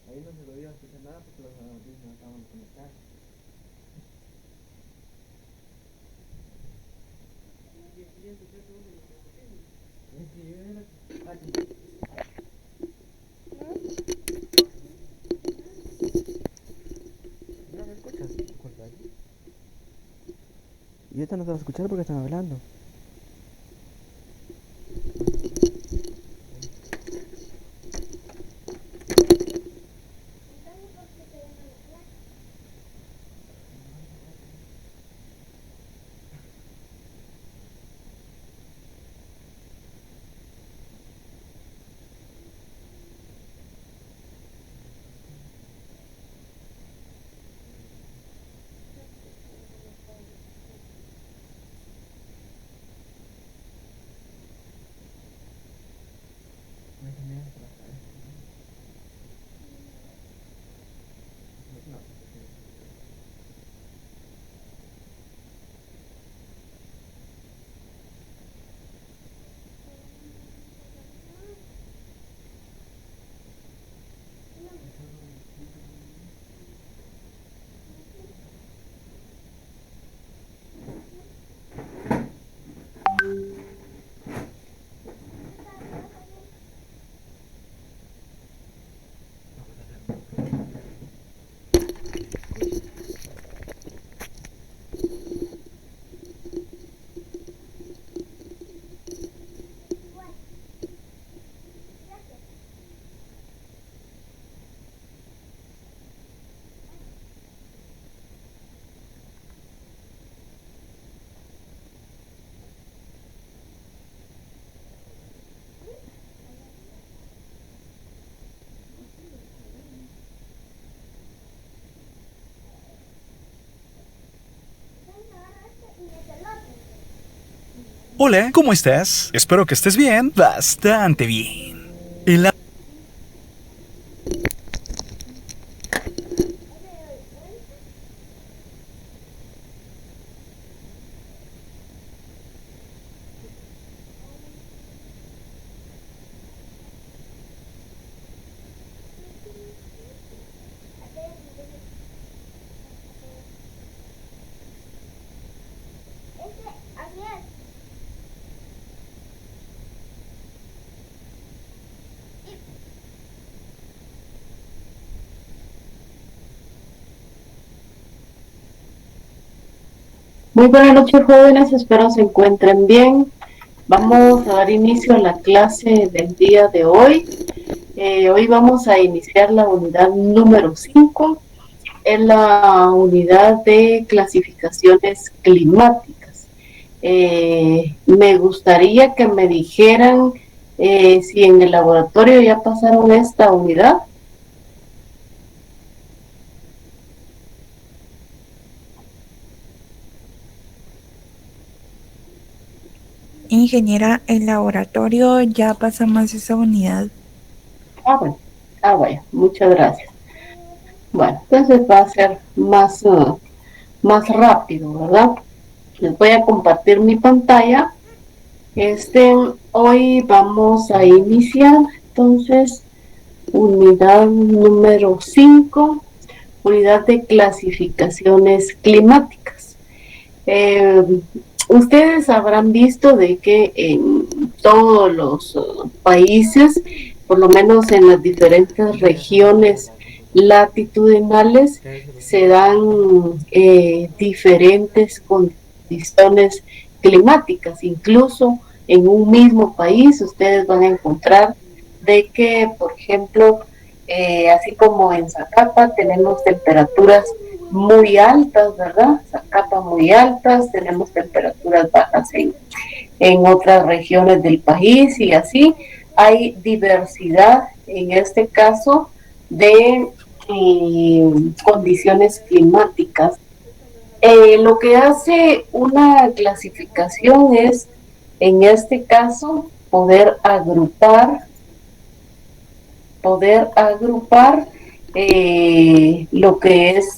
Ahí no se lo iba a escuchar nada porque los audífonos no estaban conectados. Es que yo era... ¿No me escuchas? Y ahorita no te vas a escuchar porque están hablando. Hola, ¿cómo estás? Espero que estés bien, bastante bien. En la Muy buenas noches, jóvenes, espero se encuentren bien. Vamos a dar inicio a la clase del día de hoy. Hoy vamos a iniciar la unidad número 5, es la unidad de clasificaciones climáticas. Me gustaría que me dijeran si en el laboratorio ya pasaron esta unidad. Ingeniera, el laboratorio ya pasamos esa unidad. Bueno. Vaya, muchas gracias. Bueno, entonces va a ser más rápido, ¿verdad? Les voy a compartir mi pantalla. Hoy vamos a iniciar, entonces, unidad número 5, unidad de clasificaciones climáticas. Ustedes habrán visto de que en todos los países, por lo menos en las diferentes regiones latitudinales, se dan diferentes condiciones climáticas. Incluso en un mismo país ustedes van a encontrar de que, por ejemplo, así como en Zacapa tenemos temperaturas muy altas, ¿verdad? Zacapa muy altas, tenemos temperaturas bajas en otras regiones del país y así hay diversidad en este caso de condiciones climáticas. Lo que hace una clasificación es, en este caso, poder agrupar lo que es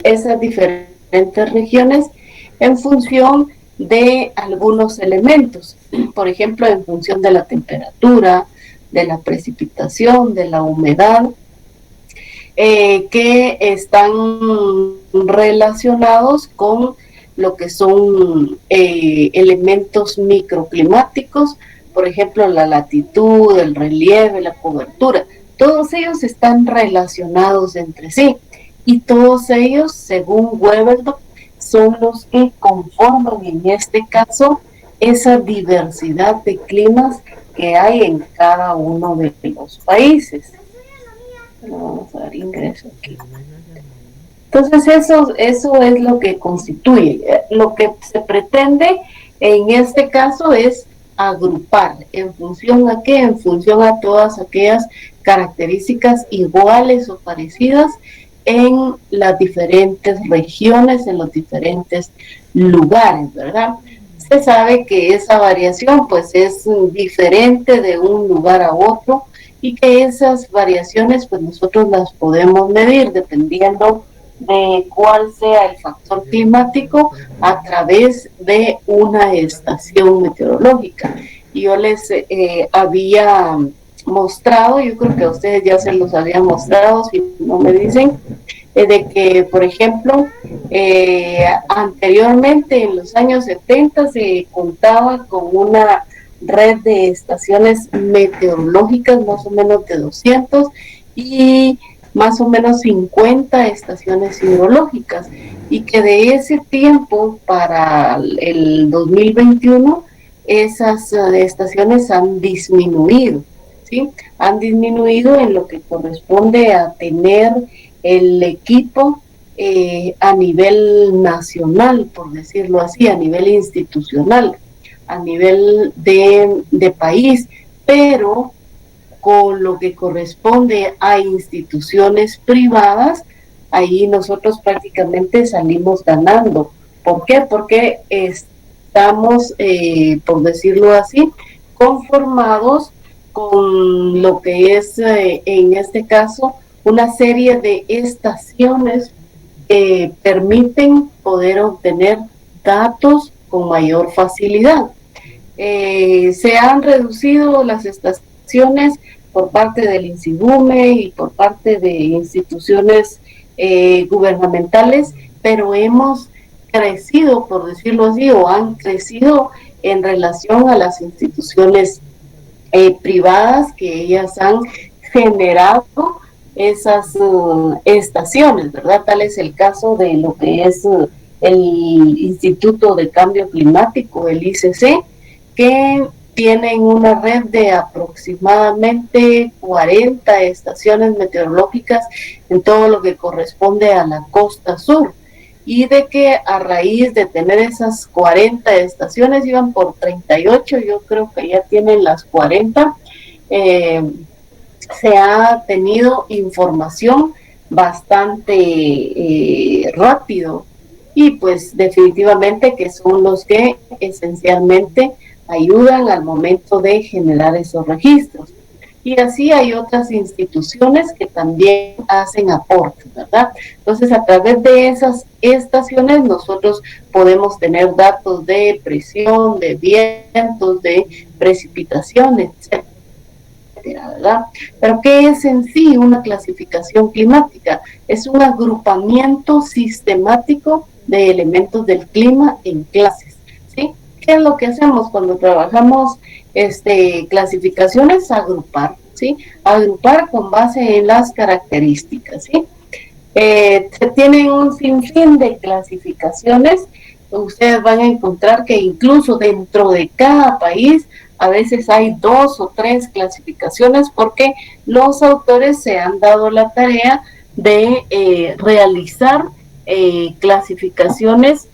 esas diferentes regiones en función de algunos elementos, por ejemplo, en función de la temperatura, de la precipitación, de la humedad, que están relacionados con lo que son elementos microclimáticos, por ejemplo, la latitud, el relieve, la cobertura. Todos ellos están relacionados entre sí y todos ellos, según Weberdorf, son los que conforman en este caso esa diversidad de climas que hay en cada uno de los países. Vamos a dar ingreso aquí. Entonces eso es lo que constituye. Lo que se pretende en este caso es agrupar. ¿En función a qué? En función a todas aquellas características iguales o parecidas en las diferentes regiones, en los diferentes lugares, ¿verdad? Se sabe que esa variación pues es diferente de un lugar a otro y que esas variaciones pues nosotros las podemos medir dependiendo de cuál sea el factor climático a través de una estación meteorológica. Y yo les había mostrado, yo creo que a ustedes ya se los había mostrado, si no me dicen, de que, por ejemplo, anteriormente en los años 70 se contaba con una red de estaciones meteorológicas, más o menos de 200, y más o menos 50 estaciones hidrológicas, y que de ese tiempo para el 2021 esas estaciones han disminuido, ¿sí? Han disminuido en lo que corresponde a tener el equipo a nivel nacional, por decirlo así, a nivel institucional, a nivel de país, pero con lo que corresponde a instituciones privadas, ahí nosotros prácticamente salimos ganando. ¿Por qué? Porque estamos, por decirlo así, conformados con lo que es, en este caso, una serie de estaciones que permiten poder obtener datos con mayor facilidad. Se han reducido las estaciones por parte del INSIGUME y por parte de instituciones gubernamentales, pero hemos crecido, por decirlo así, o han crecido en relación a las instituciones privadas que ellas han generado esas estaciones, ¿verdad? Tal es el caso de lo que es el Instituto de Cambio Climático, el ICC, que tienen una red de aproximadamente 40 estaciones meteorológicas en todo lo que corresponde a la costa sur, y de que a raíz de tener esas 40 estaciones iban por 38, yo creo que ya tienen las 40, se ha tenido información bastante rápido, y pues definitivamente que son los que esencialmente ayudan al momento de generar esos registros. Y así hay otras instituciones que también hacen aportes, ¿verdad? Entonces, a través de esas estaciones nosotros podemos tener datos de presión, de vientos, de precipitación, etcétera, ¿verdad? Pero ¿qué es en sí una clasificación climática? Es un agrupamiento sistemático de elementos del clima en clases, ¿sí? ¿Qué es lo que hacemos cuando trabajamos clasificaciones? Agrupar, ¿sí? Agrupar con base en las características, ¿sí? Se tienen un sinfín de clasificaciones. Ustedes van a encontrar que incluso dentro de cada país a veces hay 2 o 3 clasificaciones, porque los autores se han dado la tarea de realizar clasificaciones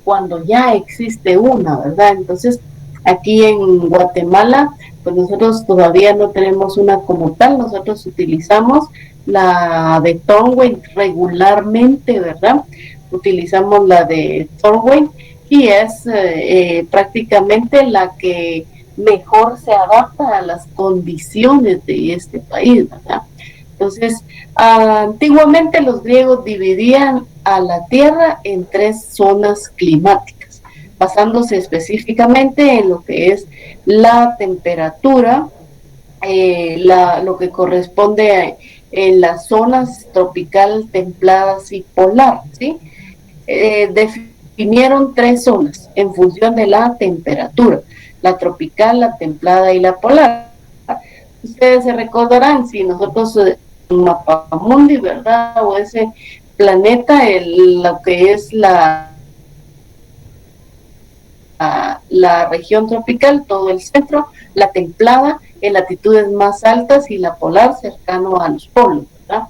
cuando ya existe una, ¿verdad? Entonces, aquí en Guatemala, pues nosotros todavía no tenemos una como tal, nosotros utilizamos la de Thornway regularmente, ¿verdad? Utilizamos la de Thornway y es prácticamente la que mejor se adapta a las condiciones de este país, ¿verdad? Entonces, antiguamente los griegos dividían a la Tierra en 3 zonas climáticas, basándose específicamente en lo que es la temperatura, lo que corresponde en las zonas tropical, templadas y polar, ¿sí? Definieron 3 zonas en función de la temperatura, la tropical, la templada y la polar. Ustedes se recordarán, si nosotros Mapamundi, ¿verdad? O ese planeta, lo que es la región tropical, todo el centro, la templada en latitudes más altas y la polar cercano a los polos, ¿verdad?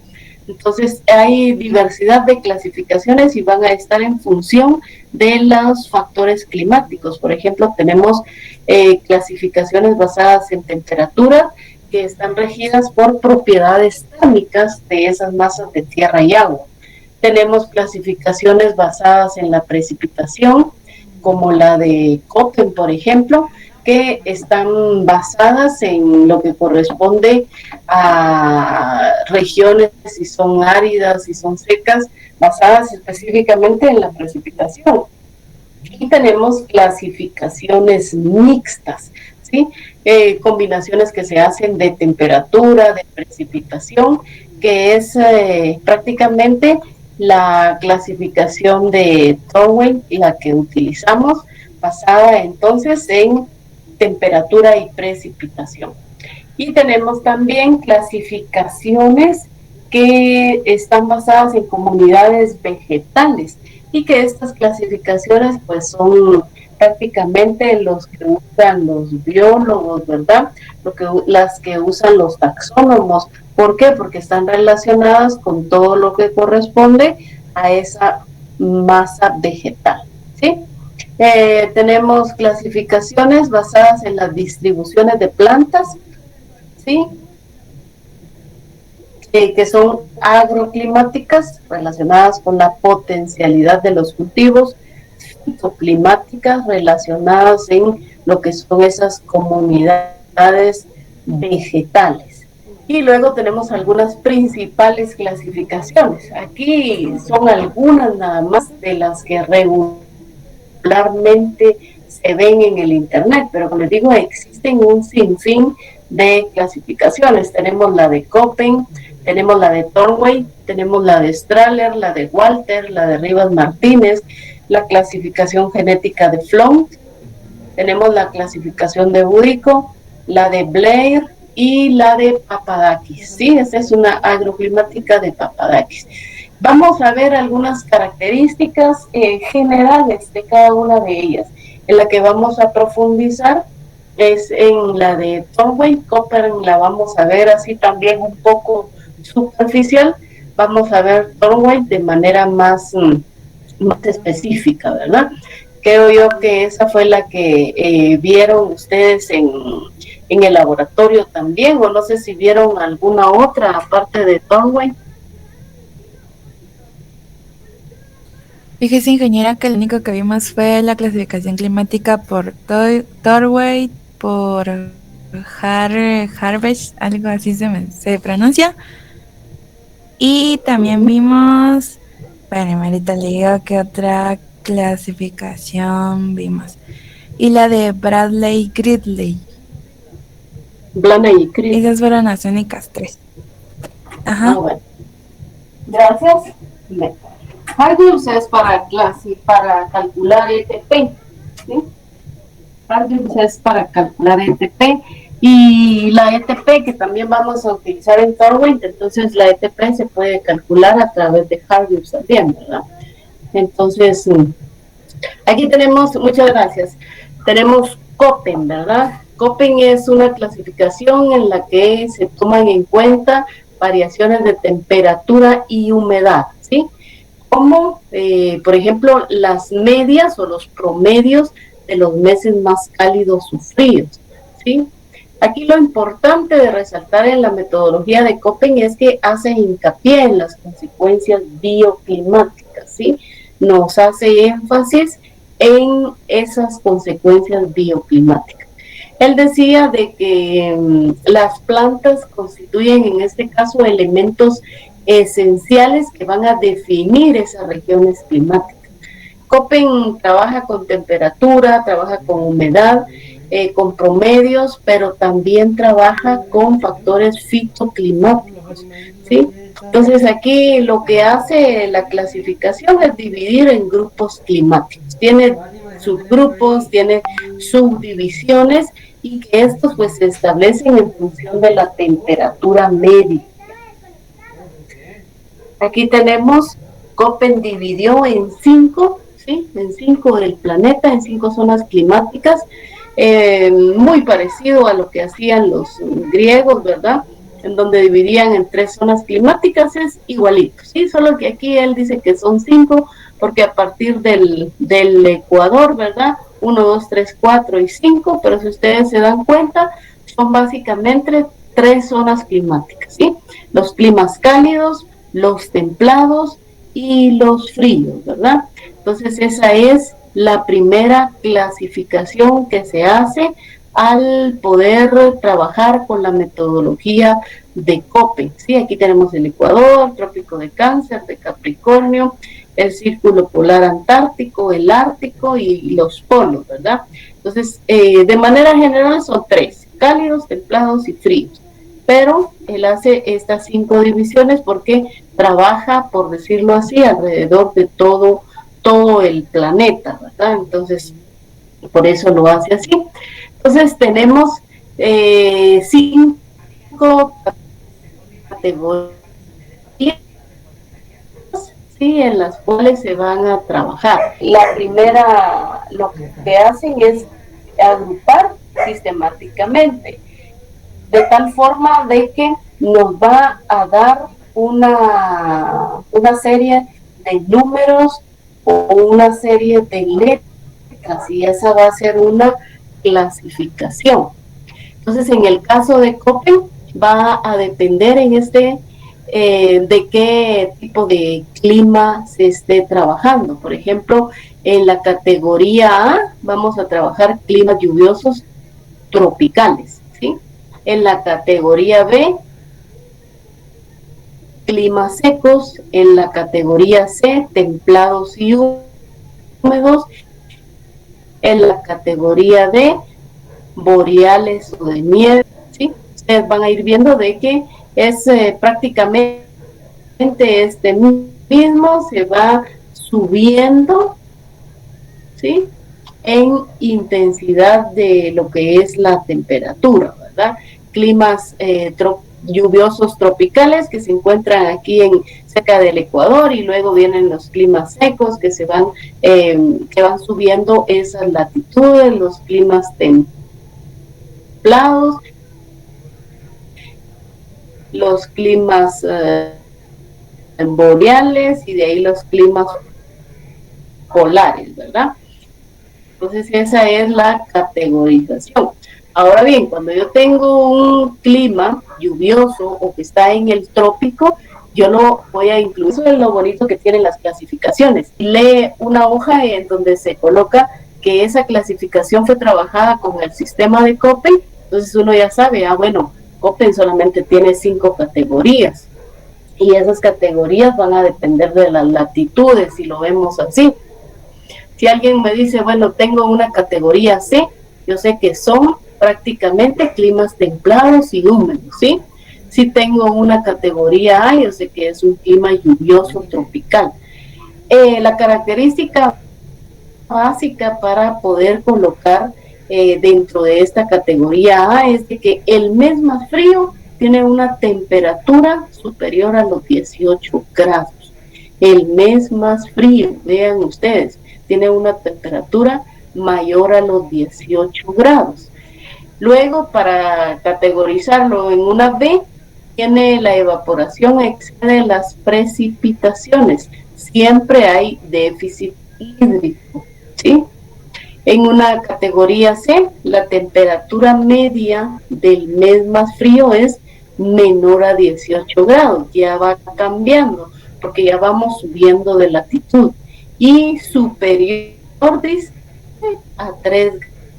Entonces hay diversidad de clasificaciones y van a estar en función de los factores climáticos. Por ejemplo, tenemos clasificaciones basadas en temperatura, que están regidas por propiedades térmicas de esas masas de tierra y agua. Tenemos clasificaciones basadas en la precipitación, como la de Köppen, por ejemplo, que están basadas en lo que corresponde a regiones, si son áridas, si son secas, basadas específicamente en la precipitación. Y tenemos clasificaciones mixtas, ¿sí? Combinaciones que se hacen de temperatura, de precipitación, que es prácticamente la clasificación de Thornway, la que utilizamos, basada entonces en temperatura y precipitación. Y tenemos también clasificaciones que están basadas en comunidades vegetales y que estas clasificaciones pues son prácticamente los que usan los biólogos, ¿verdad? Las que usan los taxónomos. ¿Por qué? Porque están relacionadas con todo lo que corresponde a esa masa vegetal, ¿sí? Tenemos clasificaciones basadas en las distribuciones de plantas, ¿sí? Que son agroclimáticas, relacionadas con la potencialidad de los cultivos, fitoclimáticas, relacionadas en lo que son esas comunidades vegetales. Y luego tenemos algunas principales clasificaciones. Aquí son algunas nada más de las que regularmente se ven en el internet, pero como les digo, existen un sinfín de clasificaciones. Tenemos la de Köppen, tenemos la de Thornway, tenemos la de Strahler, la de Walter, la de Rivas Martínez, la clasificación genética de Flont, tenemos la clasificación de Budico, la de Blair y la de Papadakis, ¿sí? Esta es una agroclimática de Papadakis. Vamos a ver algunas características generales de cada una de ellas. En la que vamos a profundizar es en la de Thornway. Köppen la vamos a ver así también un poco superficial. Vamos a ver Thornway de manera más específica, ¿verdad? Creo yo que esa fue la que vieron ustedes en el laboratorio también, o no sé si vieron alguna otra aparte de Thornway. Fíjese, ingeniera, que lo único que vimos fue la clasificación climática por Thornway, por Harvest, algo así se pronuncia. Y también vimos, bueno, ahorita le digo que otra clasificación vimos. Y la de Bradley Gridley. Esas fueron las únicas 3. Ajá. Bueno. Gracias. Hargreaves es para calcular ETP, ¿sí? Hargreaves es para calcular ETP y la ETP que también vamos a utilizar en Thornway, entonces la ETP se puede calcular a través de Hargreaves también, ¿verdad? Entonces, aquí tenemos, muchas gracias, tenemos Köppen, ¿verdad? Köppen es una clasificación en la que se toman en cuenta variaciones de temperatura y humedad, ¿sí? como, por ejemplo, las medias o los promedios de los meses más cálidos o fríos, ¿sí? Aquí lo importante de resaltar en la metodología de Köppen es que hace hincapié en las consecuencias bioclimáticas, ¿sí? Nos hace énfasis en esas consecuencias bioclimáticas. Él decía de que las plantas constituyen en este caso elementos esenciales que van a definir esas regiones climáticas. Köppen trabaja con temperatura, trabaja con humedad, con promedios, pero también trabaja con factores fitoclimáticos, ¿sí? Entonces aquí lo que hace la clasificación es dividir en grupos climáticos. Tiene subgrupos, tiene subdivisiones y que estos pues se establecen en función de la temperatura media. Aquí tenemos, Köppen dividió en 5, ¿sí? En 5 el planeta, en 5 zonas climáticas, muy parecido a lo que hacían los griegos, ¿verdad? En donde dividían en 3 zonas climáticas, es igualito, ¿sí? Solo que aquí él dice que son 5, porque a partir del Ecuador, ¿verdad? 1, 2, 3, 4 y 5, pero si ustedes se dan cuenta, son básicamente 3 zonas climáticas, ¿sí? Los climas cálidos, los templados y los fríos, ¿verdad? Entonces esa es la primera clasificación que se hace al poder trabajar con la metodología de Köppen, ¿sí? Aquí tenemos el Ecuador, Trópico de Cáncer, de Capricornio, el Círculo Polar Antártico, el Ártico y los polos, ¿verdad? Entonces, de manera general son 3, cálidos, templados y fríos. Pero él hace estas 5 divisiones porque trabaja, por decirlo así, alrededor de todo el planeta, ¿verdad? Entonces, por eso lo hace así. Entonces, tenemos 5 categorías, ¿sí? En las cuales se van a trabajar. La primera, lo que hacen es agrupar sistemáticamente, de tal forma de que nos va a dar una serie de números o una serie de letras, y esa va a ser una clasificación. Entonces, en el caso de Köppen, va a depender en de qué tipo de clima se esté trabajando. Por ejemplo, en la categoría A vamos a trabajar climas lluviosos tropicales, ¿sí? En la categoría B, climas secos. En la categoría C, templados y húmedos. En la categoría D, boreales o de nieve, ¿sí? Ustedes van a ir viendo de que es prácticamente este mismo, se va subiendo, ¿sí? En intensidad de lo que es la temperatura, ¿verdad? Climas lluviosos tropicales que se encuentran aquí cerca del Ecuador, y luego vienen los climas secos que van subiendo esas latitudes, los climas templados, los climas boreales, y de ahí los climas polares, ¿verdad? Entonces esa es la categorización. Ahora bien, cuando yo tengo un clima lluvioso o que está en el trópico, yo lo voy a incluir. Eso es lo bonito que tienen las clasificaciones. Lee una hoja en donde se coloca que esa clasificación fue trabajada con el sistema de Köppen, entonces uno ya sabe, bueno, Köppen solamente tiene 5 categorías, y esas categorías van a depender de las latitudes, si lo vemos así. Si alguien me dice, bueno, tengo una categoría C, yo sé que son prácticamente climas templados y húmedos, ¿sí? Si tengo una categoría A, yo sé que es un clima lluvioso tropical. La característica básica para poder colocar dentro de esta categoría A es de que el mes más frío tiene una temperatura superior a los 18 grados. El mes más frío, vean ustedes, tiene una temperatura mayor a los 18 grados. Luego, para categorizarlo en una B, tiene la evaporación excede las precipitaciones. siempre hay déficit hídrico, ¿sí? En una categoría C, la temperatura media del mes más frío es menor a 18 grados, ya va cambiando, porque ya vamos subiendo de latitud, y superior, dice, a 3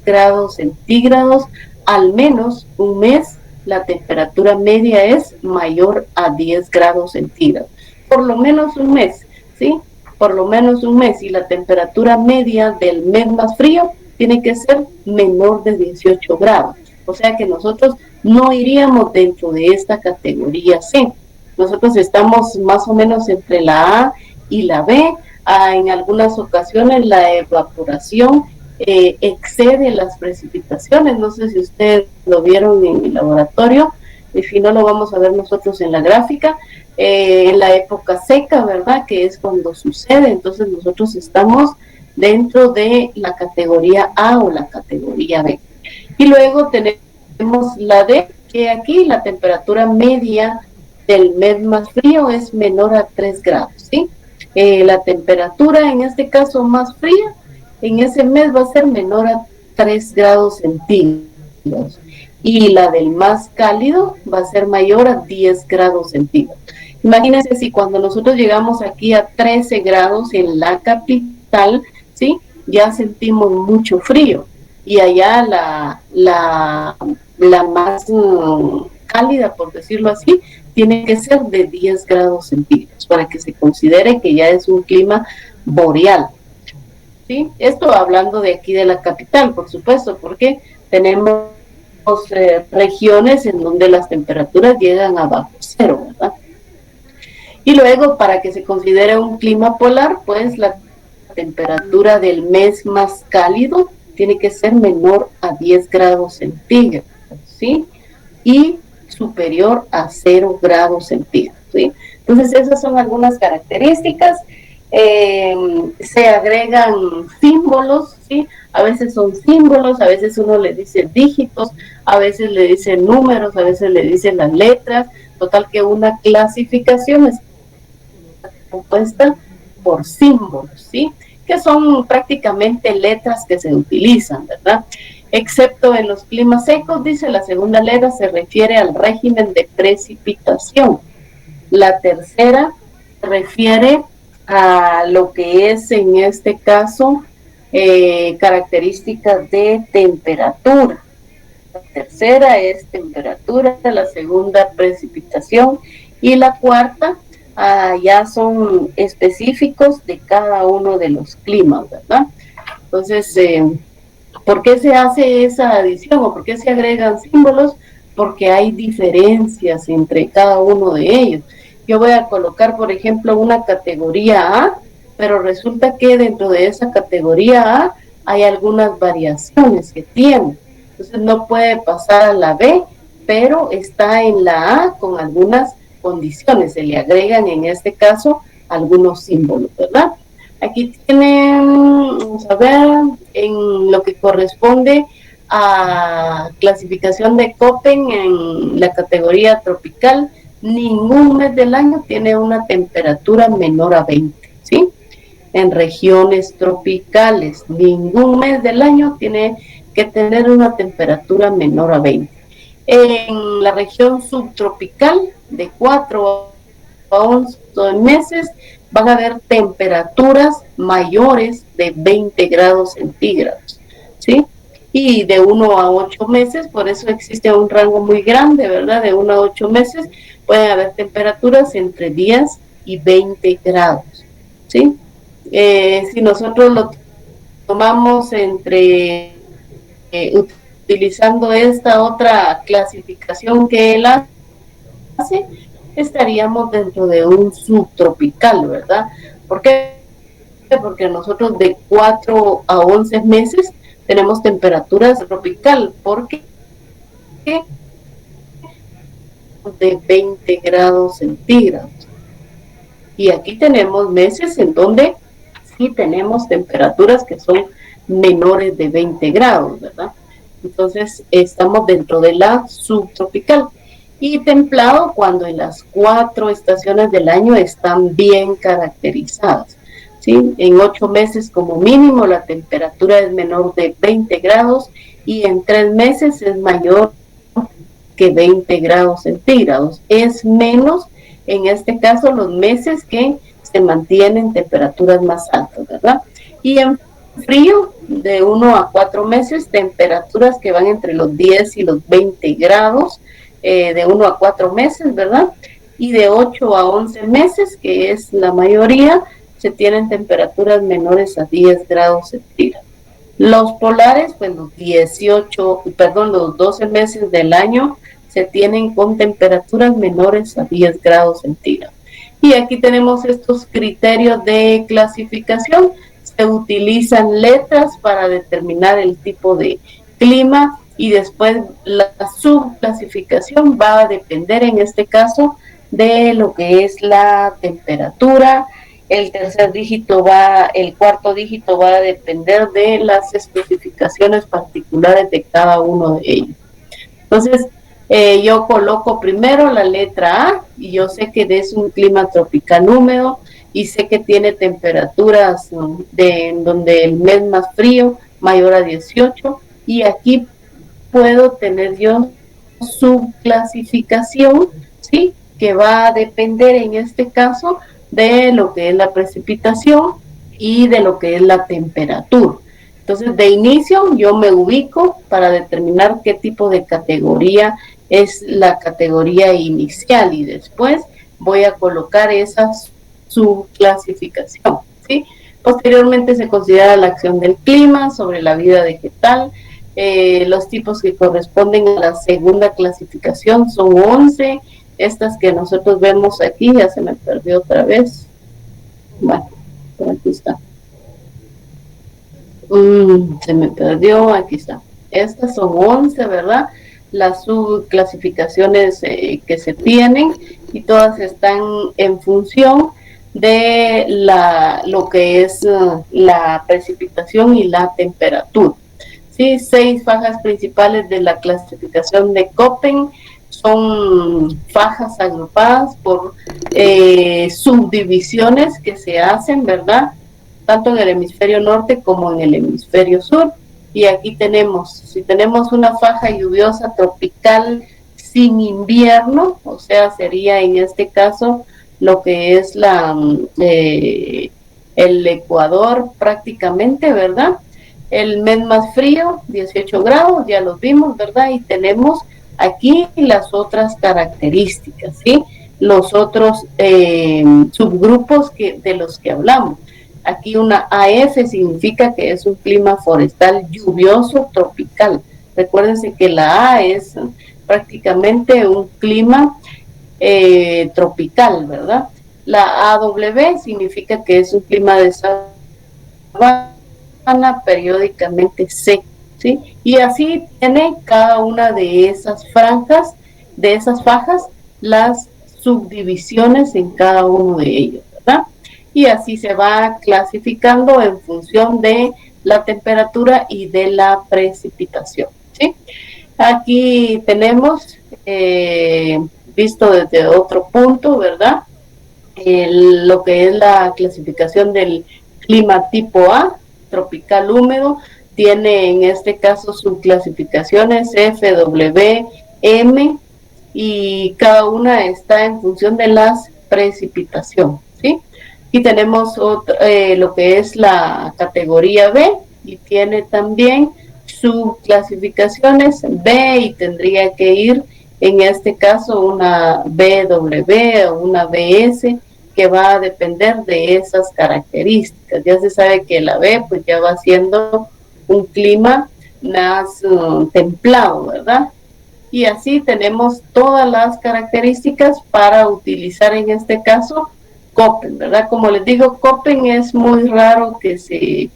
grados centígrados, al menos un mes, la temperatura media es mayor a 10 grados centígrados. Por lo menos un mes, ¿sí? Por lo menos un mes, y la temperatura media del mes más frío tiene que ser menor de 18 grados. O sea que nosotros no iríamos dentro de esta categoría C. Nosotros estamos más o menos entre la A y la B. En algunas ocasiones la evaporación excede las precipitaciones. No sé si ustedes lo vieron en el laboratorio, y si no lo vamos a ver nosotros en la gráfica. En la época seca, ¿verdad? Que es cuando sucede. Entonces nosotros estamos dentro de la categoría A o la categoría B. Y luego tenemos la D, que aquí la temperatura media del mes más frío es menor a 3 grados, ¿sí? La temperatura en este caso más fría en ese mes va a ser menor a 3 grados centígrados, y la del más cálido va a ser mayor a 10 grados centígrados. Imagínense si cuando nosotros llegamos aquí a 13 grados en la capital, ¿sí? Ya sentimos mucho frío, y allá la más cálida, por decirlo así, tiene que ser de 10 grados centígrados para que se considere que ya es un clima boreal, ¿sí? Esto hablando de aquí de la capital, por supuesto, porque tenemos regiones en donde las temperaturas llegan a bajo cero, ¿verdad? Y luego, para que se considere un clima polar, pues la temperatura del mes más cálido tiene que ser menor a 10 grados centígrados, ¿sí? Y superior a 0 grados centígrados, ¿sí? Entonces, esas son algunas características. Se agregan símbolos, ¿sí? A veces son símbolos, a veces uno le dice dígitos, a veces le dice números, a veces le dicen las letras. Total que una clasificación es compuesta por símbolos, ¿sí? Que son prácticamente letras que se utilizan, ¿verdad? Excepto en los climas secos, dice, la segunda letra se refiere al régimen de precipitación. La tercera se refiere a lo que es, en este caso, características de temperatura. La tercera es temperatura, la segunda precipitación, y la cuarta ya son específicos de cada uno de los climas, ¿verdad? Entonces, ¿por qué se hace esa adición o por qué se agregan símbolos? Porque hay diferencias entre cada uno de ellos. Yo voy a colocar, por ejemplo, una categoría A, pero resulta que dentro de esa categoría A hay algunas variaciones que tiene. Entonces no puede pasar a la B, pero está en la A con algunas condiciones. Se le agregan en este caso algunos símbolos, ¿verdad? Aquí tienen, vamos a ver, en lo que corresponde a clasificación de Köppen en la categoría tropical, ningún mes del año tiene una temperatura menor a 20, ¿sí? En regiones tropicales, ningún mes del año tiene que tener una temperatura menor a 20. En la región subtropical, de 4 a 11 meses, van a haber temperaturas mayores de 20 grados centígrados, ¿sí? Y de 1 a 8 meses, por eso existe un rango muy grande, ¿verdad? De 1 a 8 meses pueden haber temperaturas entre 10 y 20 grados, ¿sí? Si nosotros lo tomamos entre, utilizando esta otra clasificación que él hace, estaríamos dentro de un subtropical, ¿verdad? ¿Por qué? Porque nosotros de 4 a 11 meses tenemos temperaturas tropical, porque de 20 grados centígrados. Y aquí tenemos meses en donde sí tenemos temperaturas que son menores de 20 grados, ¿verdad? Entonces estamos dentro de la subtropical. y templado cuando en las 4 estaciones del año están bien caracterizadas. ¿Sí? En 8 meses como mínimo la temperatura es menor de 20 grados y en 3 meses es mayor que 20 grados centígrados. Es menos, en este caso, los meses que se mantienen temperaturas más altas, ¿verdad? Y en frío, de 1 a 4 meses, temperaturas que van entre los 10 y los 20 grados, de 1 a 4 meses, ¿verdad? Y de 8 a 11 meses, que es la mayoría, se tienen temperaturas menores a 10 grados centígrados. Los polares, pues los 12 meses del año se tienen con temperaturas menores a 10 grados centígrados. Y aquí tenemos estos criterios de clasificación. Se utilizan letras para determinar el tipo de clima y después la subclasificación va a depender en este caso de lo que es la temperatura. El cuarto dígito va a depender de las especificaciones particulares de cada uno de ellos. Entonces, yo coloco primero la letra A y yo sé que es un clima tropical húmedo y sé que tiene temperaturas donde el mes más frío, mayor a 18, y aquí puedo tener yo su clasificación, ¿sí? Que va a depender en este caso de lo que es la precipitación y de lo que es la temperatura. Entonces, de inicio yo me ubico para determinar qué tipo de categoría es la categoría inicial y después voy a colocar esa subclasificación, ¿sí? Posteriormente se considera la acción del clima sobre la vida vegetal. Los tipos que corresponden a la segunda clasificación son 11. Estas que nosotros vemos aquí, ya se me perdió otra vez. Bueno, por aquí está. Se me perdió, aquí está. Estas son 11, ¿verdad? Las subclasificaciones que se tienen y todas están en función de lo que es la precipitación y la temperatura. Sí, 6 fajas principales de la clasificación de Köppen son fajas agrupadas por subdivisiones que se hacen, ¿verdad? Tanto en el hemisferio norte como en el hemisferio sur. Y aquí si tenemos una faja lluviosa tropical sin invierno, o sea, sería en este caso lo que es el Ecuador prácticamente, ¿verdad? El mes más frío, 18 grados, ya los vimos, ¿verdad? Y tenemos aquí las otras características, ¿sí? Los otros subgrupos de los que hablamos. Aquí una AF significa que es un clima forestal lluvioso tropical. Recuérdense que la A es prácticamente un clima tropical, ¿verdad? La AW significa que es un clima de sabana periódicamente seco, ¿sí? Y así tiene cada una de esas franjas, de esas fajas, las subdivisiones en cada uno de ellos, ¿verdad? Y así se va clasificando en función de la temperatura y de la precipitación, ¿sí? Aquí tenemos, visto desde otro punto, ¿verdad? Lo que es la clasificación del clima tipo A, tropical húmedo, tiene en este caso subclasificaciones F, W, M, y cada una está en función de las precipitaciones, ¿sí? Y tenemos lo que es la categoría B y tiene también subclasificaciones B y tendría que ir en este caso una BW o una BS que va a depender de esas características. Ya se sabe que la B pues ya va siendo un clima más templado, ¿verdad? Y así tenemos todas las características para utilizar en este caso Köppen, ¿verdad? Como les digo, Köppen es muy raro que se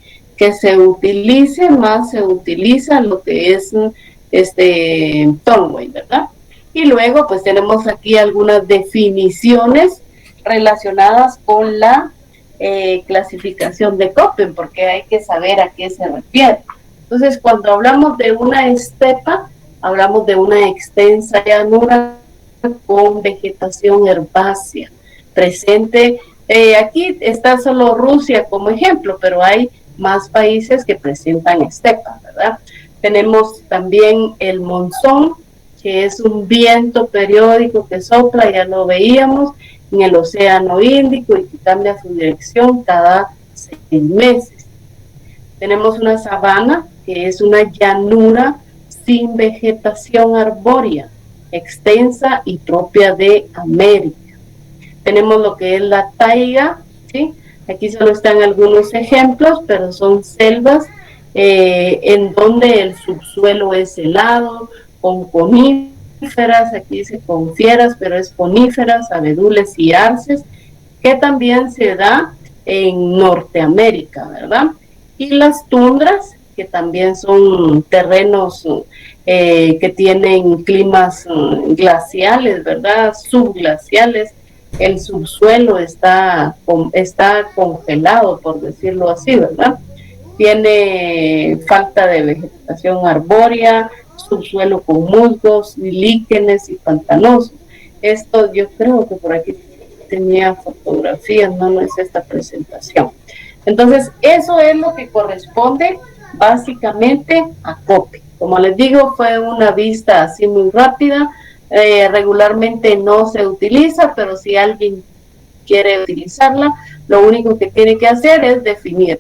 utilice, más se utiliza lo que es Tolway, ¿verdad? Y luego pues tenemos aquí algunas definiciones relacionadas con la clasificación de Köppen, porque hay que saber a qué se refiere. Entonces, cuando hablamos de una estepa, hablamos de una extensa llanura con vegetación herbácea presente. Aquí está solo Rusia como ejemplo, pero hay más países que presentan estepas, ¿verdad? Tenemos también el monzón, que es un viento periódico que sopla, ya lo veíamos, en el Océano Índico y que cambia su dirección cada 6 meses. Tenemos una sabana, que es una llanura sin vegetación arbórea, extensa y propia de América. Tenemos lo que es la taiga, ¿sí? Aquí solo están algunos ejemplos, pero son selvas en donde el subsuelo es helado, con coníferas, aquí dice con fieras, pero es coníferas, abedules y arces, que también se da en Norteamérica, ¿verdad? Y las tundras, que también son terrenos que tienen climas glaciales, ¿verdad? Subglaciales. El subsuelo está congelado, por decirlo así, ¿verdad? Tiene falta de vegetación arbórea, subsuelo con musgos, líquenes y pantanosos. Esto yo creo que por aquí tenía fotografías, no es esta presentación. Entonces, eso es lo que corresponde básicamente a COPE. Como les digo, fue una vista así muy rápida. Regularmente no se utiliza, pero si alguien quiere utilizarla, lo único que tiene que hacer es definir,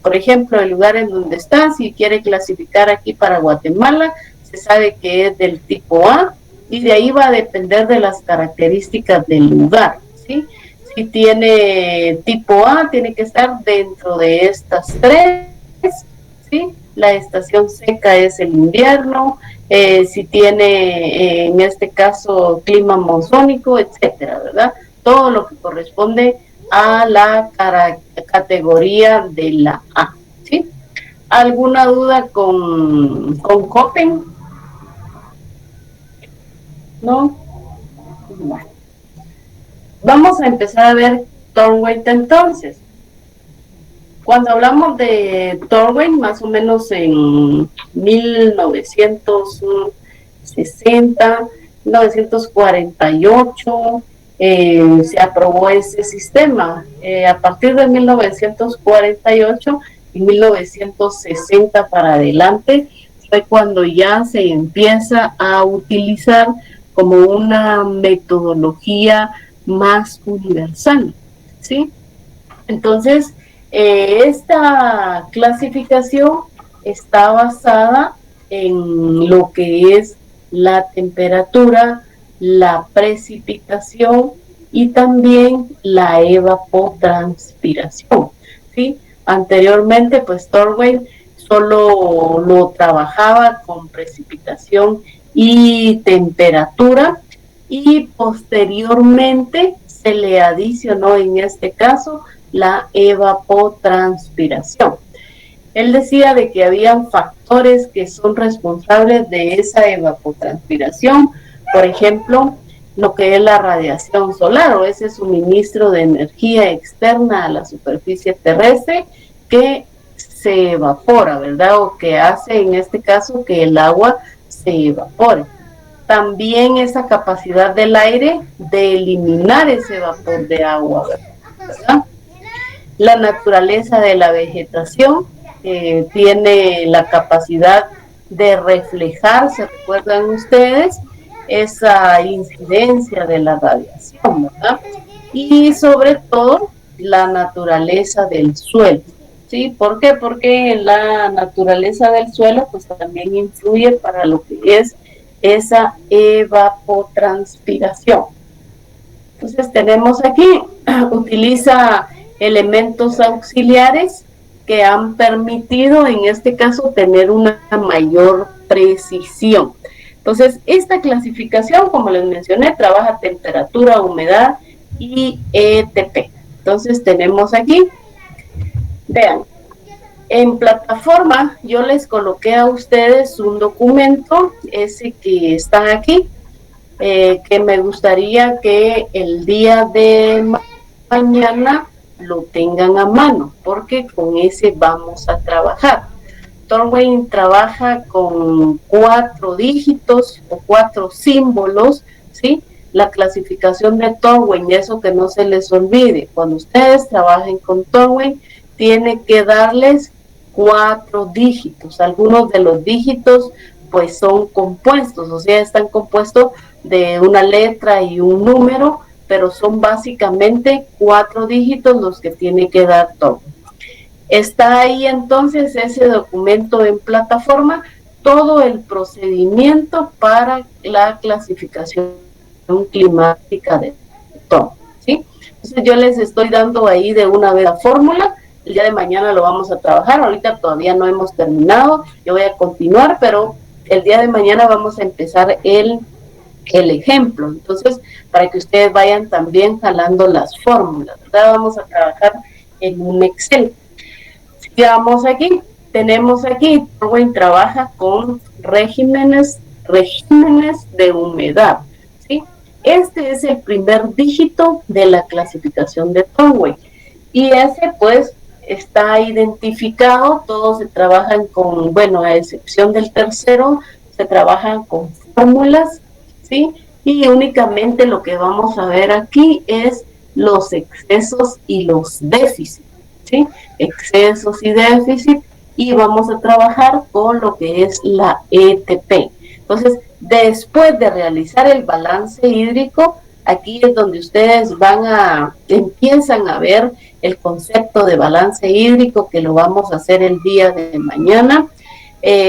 por ejemplo, el lugar en donde está. Si quiere clasificar aquí para Guatemala, se sabe que es del tipo A, y de ahí va a depender de las características del lugar, ¿sí? Si tiene tipo A, tiene que estar dentro de estas tres, ¿sí? La estación seca es el invierno, si tiene en este caso clima monzónico, etcétera, ¿verdad? Todo lo que corresponde a la categoría de la A, ¿sí? ¿Alguna duda con Köppen? ¿No? Bueno. Vamos a empezar a ver Tornwaite entonces. Cuando hablamos de Tornwaite, más o menos en 1960, 1948, se aprobó ese sistema. A partir de 1948 y 1960 para adelante fue cuando ya se empieza a utilizar como una metodología más universal, ¿sí? Entonces, esta clasificación está basada en lo que es la temperatura, la precipitación y también la evapotranspiración, ¿sí? Anteriormente, pues Tornwaite solo lo trabajaba con precipitación y temperatura, y posteriormente se le adicionó en este caso la evapotranspiración. Él decía de que habían factores que son responsables de esa evapotranspiración, por ejemplo, lo que es la radiación solar o ese suministro de energía externa a la superficie terrestre que se evapora, ¿verdad? O que hace en este caso que el agua se evapore. También esa capacidad del aire de eliminar ese vapor de agua, ¿verdad? La naturaleza de la vegetación tiene la capacidad de reflejar, ¿se recuerdan ustedes? Esa incidencia de la radiación, ¿verdad? Y sobre todo la naturaleza del suelo, ¿sí? ¿Por qué? Porque la naturaleza del suelo pues también influye para lo que es esa evapotranspiración. Entonces tenemos aquí, utiliza elementos auxiliares que han permitido en este caso tener una mayor precisión. Entonces esta clasificación, como les mencioné, trabaja temperatura, humedad y ETP. Entonces tenemos aquí, vean, en plataforma yo les coloqué a ustedes un documento, ese que está aquí, que me gustaría que el día de mañana lo tengan a mano, porque con ese vamos a trabajar. Tornwaite trabaja con 4 dígitos o 4 símbolos, ¿sí? La clasificación de Towing, eso que no se les olvide. Cuando ustedes trabajen con Towing, tiene que darles 4 dígitos. Algunos de los dígitos pues son compuestos, o sea, están compuestos de una letra y un número, pero son básicamente 4 dígitos los que tiene que dar Towing. Está ahí entonces ese documento en plataforma, todo el procedimiento para la clasificación climática de todo, ¿sí? Entonces yo les estoy dando ahí de una vez la fórmula. El día de mañana lo vamos a trabajar, ahorita todavía no hemos terminado, yo voy a continuar, pero el día de mañana vamos a empezar el ejemplo. Entonces, para que ustedes vayan también jalando las fórmulas, ¿verdad? Vamos a trabajar en un Excel. Sigamos aquí. Tenemos aquí, Towing trabaja con regímenes de humedad, ¿sí? Este es el primer dígito de la clasificación de Towing. Y ese, pues, está identificado. Todos se trabajan con, bueno, a excepción del tercero, se trabajan con fórmulas, ¿sí? Y únicamente lo que vamos a ver aquí es los excesos y los déficits, ¿sí? Excesos y déficit, y vamos a trabajar con lo que es la ETP. Entonces, después de realizar el balance hídrico, aquí es donde ustedes empiezan a ver el concepto de balance hídrico, que lo vamos a hacer el día de mañana.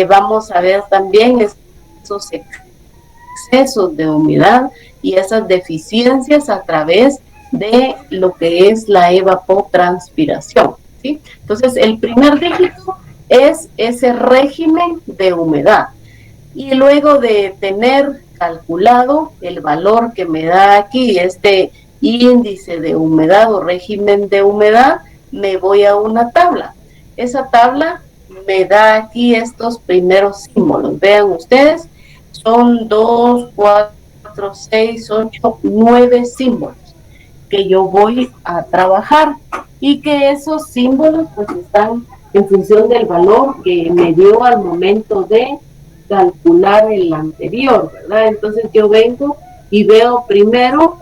Vamos a ver también esos excesos de humedad y esas deficiencias a través de lo que es la evapotranspiración, ¿sí? Entonces, el primer dígito es ese régimen de humedad. Y luego de tener calculado el valor que me da aquí, este índice de humedad o régimen de humedad, me voy a una tabla. Esa tabla me da aquí estos primeros símbolos. Vean ustedes, son 2, 4, 6, 8, 9 símbolos que yo voy a trabajar, y que esos símbolos pues están en función del valor que me dio al momento de calcular el anterior, ¿verdad? Entonces yo vengo y veo primero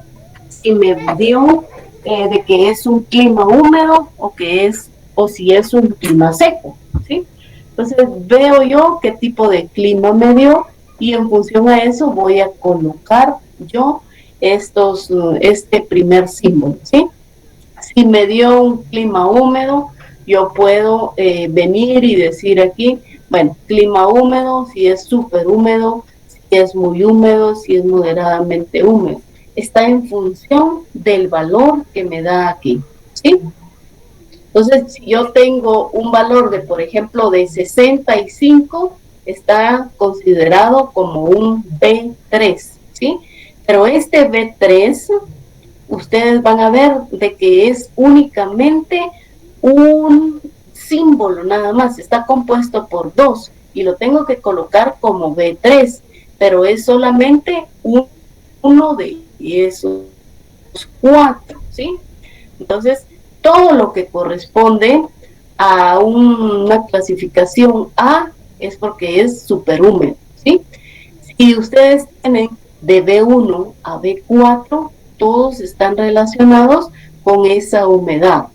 si me dio de que es un clima húmedo o si es un clima seco, ¿sí? Entonces veo yo qué tipo de clima me dio, y en función a eso voy a colocar yo este primer símbolo, ¿sí? Si me dio un clima húmedo, yo puedo venir y decir aquí, bueno, clima húmedo, si es súper húmedo, si es muy húmedo, si es moderadamente húmedo. Está en función del valor que me da aquí, ¿sí? Entonces, si yo tengo un valor de, por ejemplo, de 65, está considerado como un B3, ¿sí? Pero este B3, ustedes van a ver de que es únicamente un símbolo nada más, está compuesto por 2 y lo tengo que colocar como B3, pero es solamente uno de esos 4, ¿sí? Entonces, todo lo que corresponde a una clasificación A es porque es superhúmedo, ¿sí? Si ustedes tienen de B1 a B4, todos están relacionados con esa humedad.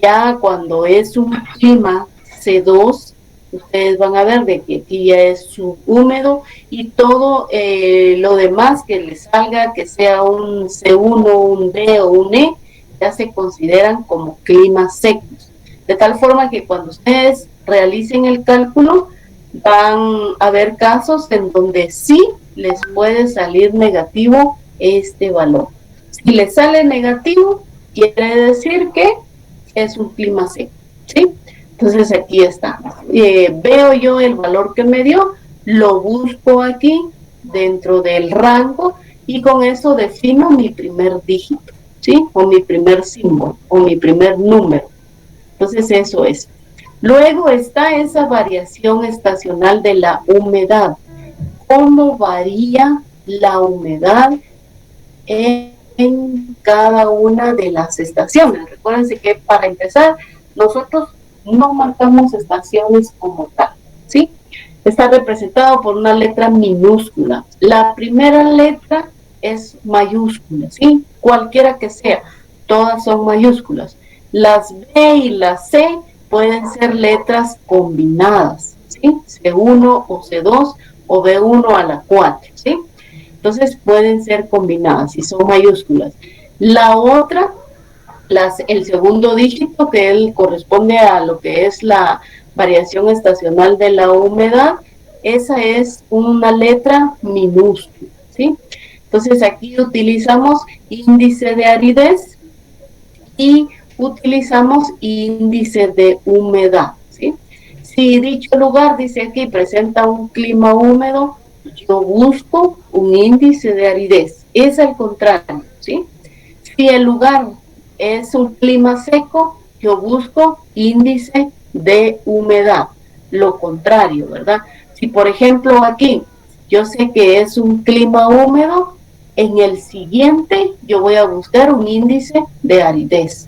Ya cuando es un clima C2, ustedes van a ver de que aquí ya es subhúmedo, y todo lo demás que les salga, que sea un C1, un D o un E, ya se consideran como climas secos. De tal forma que cuando ustedes realicen el cálculo, van a haber casos en donde sí les puede salir negativo este valor. Si les sale negativo, quiere decir que es un clima seco, ¿sí? Entonces aquí está. Veo yo el valor que me dio, lo busco aquí dentro del rango, y con eso defino mi primer dígito, ¿sí? O mi primer símbolo, o mi primer número. Entonces eso es. Luego está esa variación estacional de la humedad. ¿Cómo varía la humedad en cada una de las estaciones? Recuérdense que para empezar, nosotros no marcamos estaciones como tal, ¿sí? Está representado por una letra minúscula. La primera letra es mayúscula, ¿sí? Cualquiera que sea, todas son mayúsculas. Las B y las C pueden ser letras combinadas, ¿sí? C1 o C2 o B1 a la 4, ¿sí? Entonces pueden ser combinadas y son mayúsculas. La otra, el segundo dígito, que él corresponde a lo que es la variación estacional de la humedad, esa es una letra minúscula, ¿sí? Entonces aquí utilizamos índice de aridez y utilizamos índice de humedad, ¿sí? Si dicho lugar, dice aquí, presenta un clima húmedo, yo busco un índice de aridez. Es al contrario, ¿sí? Si el lugar es un clima seco, yo busco índice de humedad. Lo contrario, ¿verdad? Si por ejemplo aquí yo sé que es un clima húmedo, en el siguiente yo voy a buscar un índice de aridez.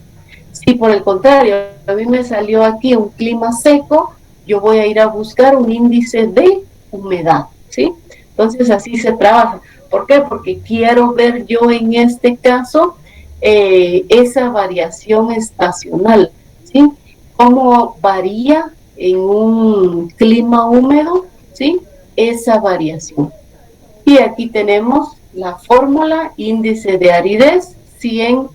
Si por el contrario a mí me salió aquí un clima seco, yo voy a ir a buscar un índice de humedad, ¿sí? Entonces así se trabaja. ¿Por qué? Porque quiero ver yo en este caso esa variación estacional, ¿sí? Cómo varía en un clima húmedo, ¿sí? Esa variación. Y aquí tenemos la fórmula, índice de aridez, 100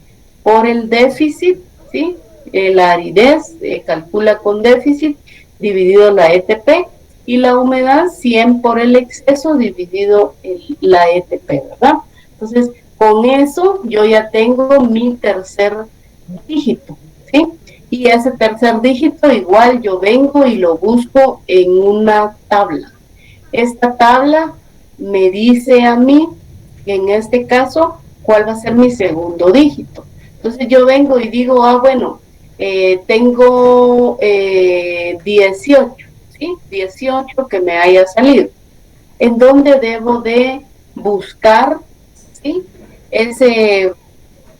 por el déficit, ¿sí? La aridez calcula con déficit dividido la ETP, y la humedad 100 por el exceso dividido la ETP, ¿verdad? Entonces, con eso yo ya tengo mi tercer dígito, ¿sí? Y ese tercer dígito igual yo vengo y lo busco en una tabla. Esta tabla me dice a mí, en este caso, cuál va a ser mi segundo dígito. Entonces yo vengo y digo, bueno, tengo 18, ¿sí? 18 que me haya salido. ¿En dónde debo de buscar, ¿sí? Ese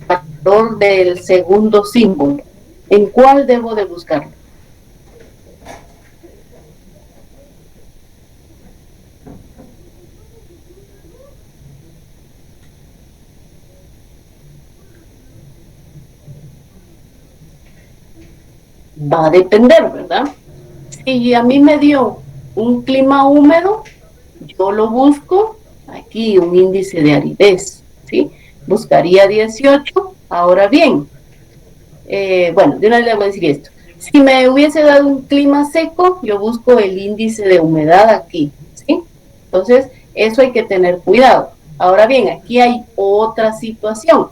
valor del segundo símbolo? ¿En cuál debo de buscarlo? Va a depender, ¿verdad? Si a mí me dio un clima húmedo, yo lo busco aquí, un índice de aridez, ¿sí? Buscaría 18. Ahora bien, bueno, de una vez le voy a decir esto. Si me hubiese dado un clima seco, yo busco el índice de humedad aquí, ¿sí? Entonces, eso hay que tener cuidado. Ahora bien, aquí hay otra situación.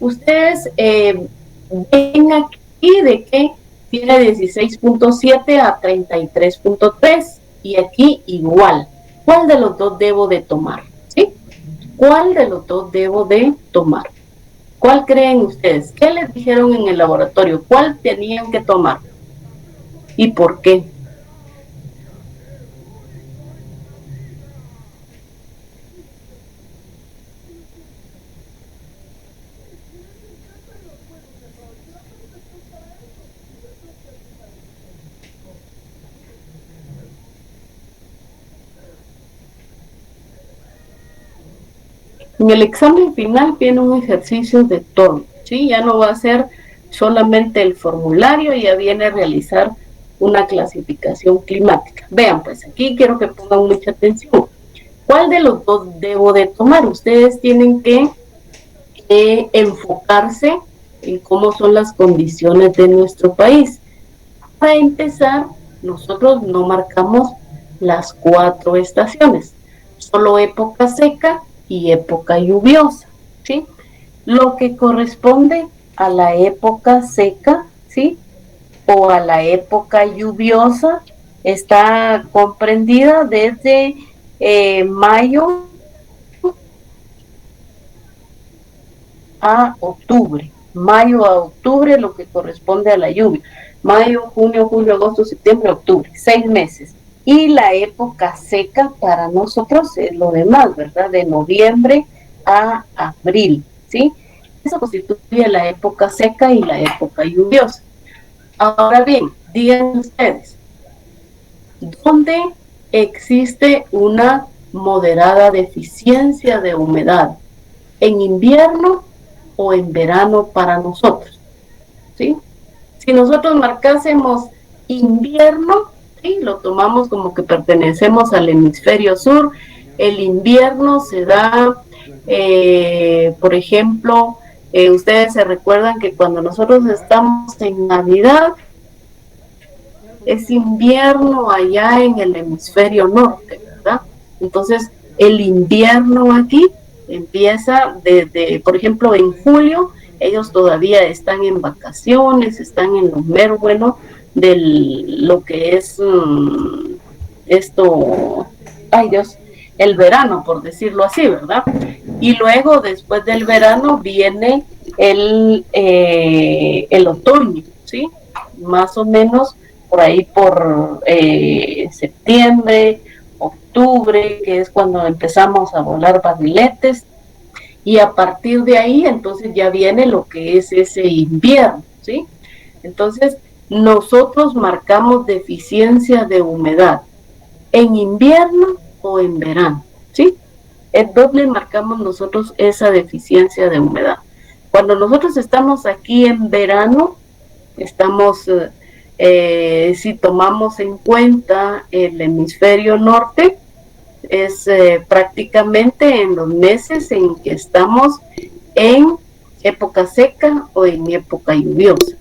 Ustedes ven aquí de que tiene 16.7 a 33.3 y aquí igual. ¿Cuál de los dos debo de tomar? ¿Sí? ¿Cuál de los dos debo de tomar? ¿Cuál creen ustedes? ¿Qué les dijeron en el laboratorio? ¿Cuál tenían que tomar? ¿Y por qué? En el examen final viene un ejercicio de torno, ¿sí? Ya no va a ser solamente el formulario, ya viene a realizar una clasificación climática. Vean, pues aquí quiero que pongan mucha atención. ¿Cuál de los dos debo de tomar? Ustedes tienen que enfocarse en cómo son las condiciones de nuestro país. Para empezar, nosotros no marcamos las 4 estaciones, solo época seca y época lluviosa, ¿sí? Lo que corresponde a la época seca, ¿sí? O a la época lluviosa está comprendida desde mayo a octubre. Mayo a octubre, lo que corresponde a la lluvia. Mayo, junio, julio, agosto, septiembre, octubre. 6 meses. Y la época seca para nosotros es lo demás, ¿verdad? De noviembre a abril, ¿sí? Eso constituye la época seca y la época lluviosa. Ahora bien, digan ustedes, ¿dónde existe una moderada deficiencia de humedad? ¿En invierno o en verano para nosotros? ¿Sí? Si nosotros marcásemos invierno, ¿sí? Lo tomamos como que pertenecemos al hemisferio sur. El invierno se da, por ejemplo, ustedes se recuerdan que cuando nosotros estamos en Navidad, es invierno allá en el hemisferio norte, ¿verdad? Entonces, el invierno aquí empieza desde, por ejemplo, en julio, ellos todavía están en vacaciones, están en lo mero bueno de lo que es esto, ay Dios, el verano, por decirlo así, ¿verdad? Y luego, después del verano, viene el otoño, ¿sí? Más o menos por ahí por septiembre, octubre, que es cuando empezamos a volar barriletes, y a partir de ahí entonces ya viene lo que es ese invierno, ¿sí? Entonces nosotros marcamos deficiencia de humedad en invierno o en verano, ¿sí? ¿En dónde marcamos nosotros esa deficiencia de humedad? Cuando nosotros estamos aquí en verano, estamos, si tomamos en cuenta el hemisferio norte, es prácticamente en los meses en que estamos en época seca o en época lluviosa.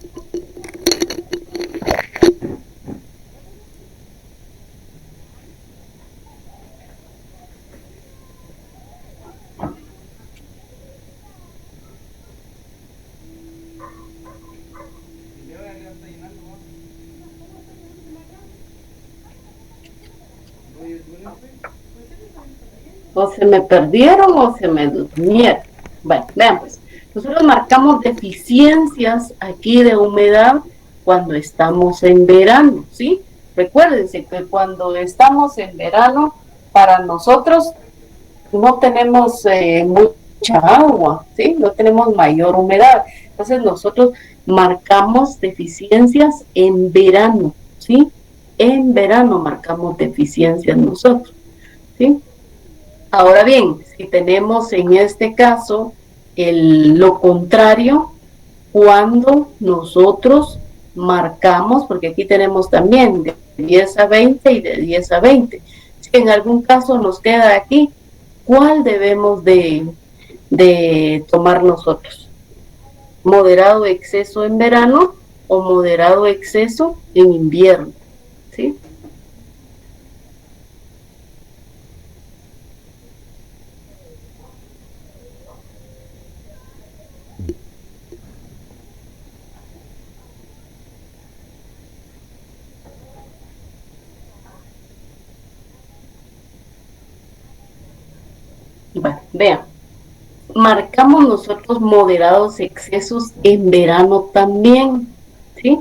O se me perdieron o se me durmieron. Bueno, vean pues, nosotros marcamos deficiencias aquí de humedad cuando estamos en verano, ¿sí? Recuérdense que cuando estamos en verano, para nosotros no tenemos mucha agua, ¿sí? No tenemos mayor humedad. Entonces nosotros marcamos deficiencias en verano, ¿sí? En verano marcamos deficiencias nosotros, ¿sí? Ahora bien, si tenemos en este caso lo contrario, cuando nosotros marcamos, porque aquí tenemos también de 10 a 20 y de 10 a 20. Si en algún caso nos queda aquí, ¿cuál debemos de tomar nosotros? ¿Moderado exceso en verano o moderado exceso en invierno? ¿Sí? Bueno, vean, marcamos nosotros moderados excesos en verano también, ¿sí?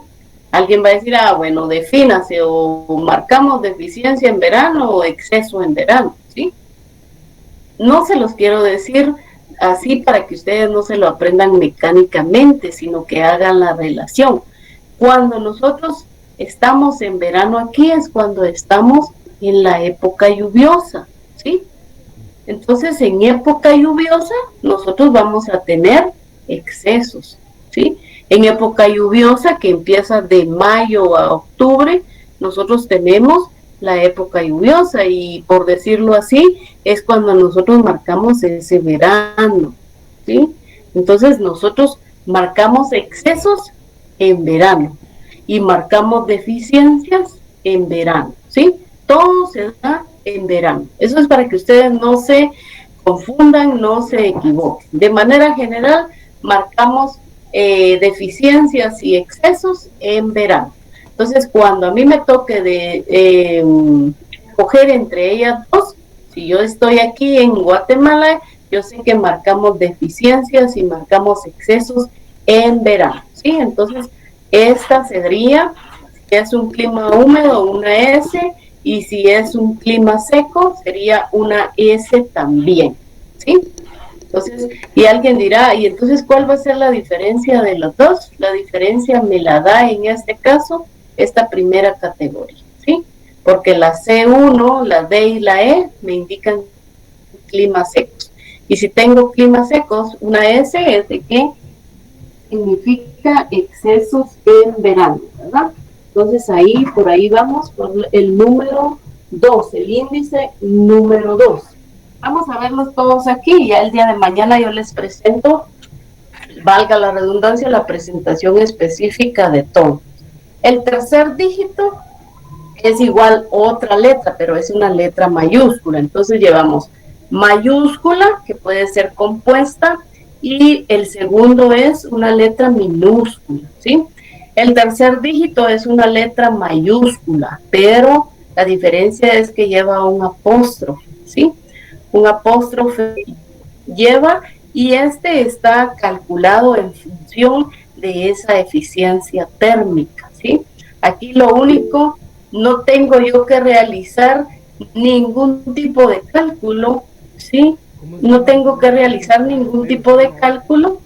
Alguien va a decir, bueno, defínase, o marcamos deficiencia en verano o exceso en verano, ¿sí? No se los quiero decir así para que ustedes no se lo aprendan mecánicamente, sino que hagan la relación. Cuando nosotros estamos en verano aquí es cuando estamos en la época lluviosa, ¿sí? Entonces, en época lluviosa, nosotros vamos a tener excesos, ¿sí? En época lluviosa, que empieza de mayo a octubre, nosotros tenemos la época lluviosa y, por decirlo así, es cuando nosotros marcamos ese verano, ¿sí? Entonces, nosotros marcamos excesos en verano y marcamos deficiencias en verano, ¿sí? Todo se da en verano. Eso es para que ustedes no se confundan, no se equivoquen. De manera general, marcamos deficiencias y excesos en verano. Entonces, cuando a mí me toque de coger entre ellas dos, si yo estoy aquí en Guatemala, yo sé que marcamos deficiencias y marcamos excesos en verano, ¿sí? Entonces, esta sería, si es un clima húmedo, una S, y si es un clima seco, sería una S también, ¿sí? Entonces, y alguien dirá, ¿y entonces cuál va a ser la diferencia de los dos? La diferencia me la da en este caso esta primera categoría, ¿sí? Porque la C1, la D y la E me indican climas secos. Y si tengo climas secos, una S es de que significa excesos en verano, ¿verdad? Entonces ahí, por ahí vamos, por el número 2, el índice número 2. Vamos a verlos todos aquí, ya el día de mañana yo les presento, valga la redundancia, la presentación específica de todo. El tercer dígito es igual otra letra, pero es una letra mayúscula, entonces llevamos mayúscula, que puede ser compuesta, y el segundo es una letra minúscula, ¿sí? El tercer dígito es una letra mayúscula, pero la diferencia es que lleva un apóstrofe, ¿sí? Un apóstrofe lleva, y este está calculado en función de esa eficiencia térmica, ¿sí? Aquí lo único, no tengo yo que realizar ningún tipo de cálculo, ¿sí? No tengo que realizar ningún tipo de cálculo.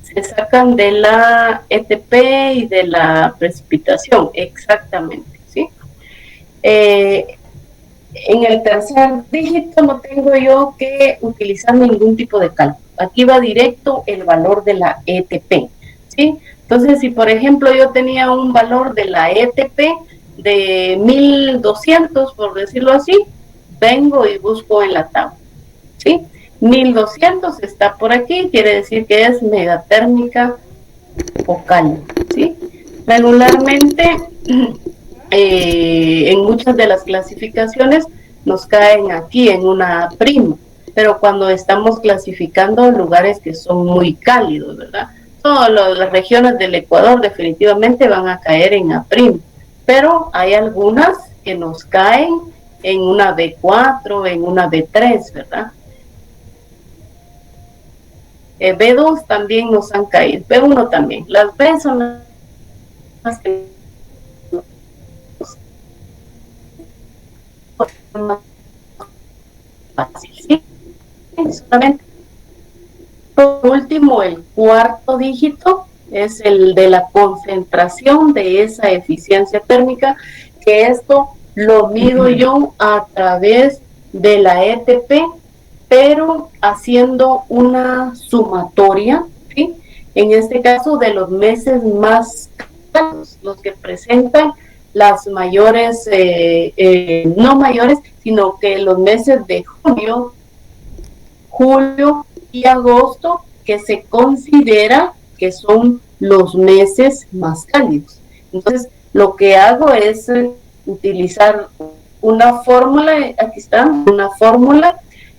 Se sacan de la ETP y de la precipitación, exactamente, ¿sí? En el tercer dígito no tengo yo que utilizar ningún tipo de cálculo. Aquí va directo el valor de la ETP, ¿sí? Entonces, si por ejemplo yo tenía un valor de la ETP de 1200, por decirlo así, vengo y busco en la tabla, ¿sí? 1200 está por aquí, quiere decir que es megatérmica focal, ¿sí? Regularmente, en muchas de las clasificaciones nos caen aquí en una prima, pero cuando estamos clasificando lugares que son muy cálidos, ¿verdad? Todas las regiones del Ecuador definitivamente van a caer en A', pero hay algunas que nos caen en una B4, en una B3, ¿verdad? B2 también nos han caído, B1 también. Las B son las que más fácil, ¿sí? Solamente. Por último, el cuarto dígito es el de la concentración de esa eficiencia térmica, que esto lo mido yo a través de la ETP, pero haciendo una sumatoria, ¿sí? En este caso de los meses más caros, los que presentan las mayores, no mayores, sino que los meses de junio, julio y agosto, que se considera que son los meses más cálidos. Entonces, lo que hago es utilizar una fórmula, aquí está, una fórmula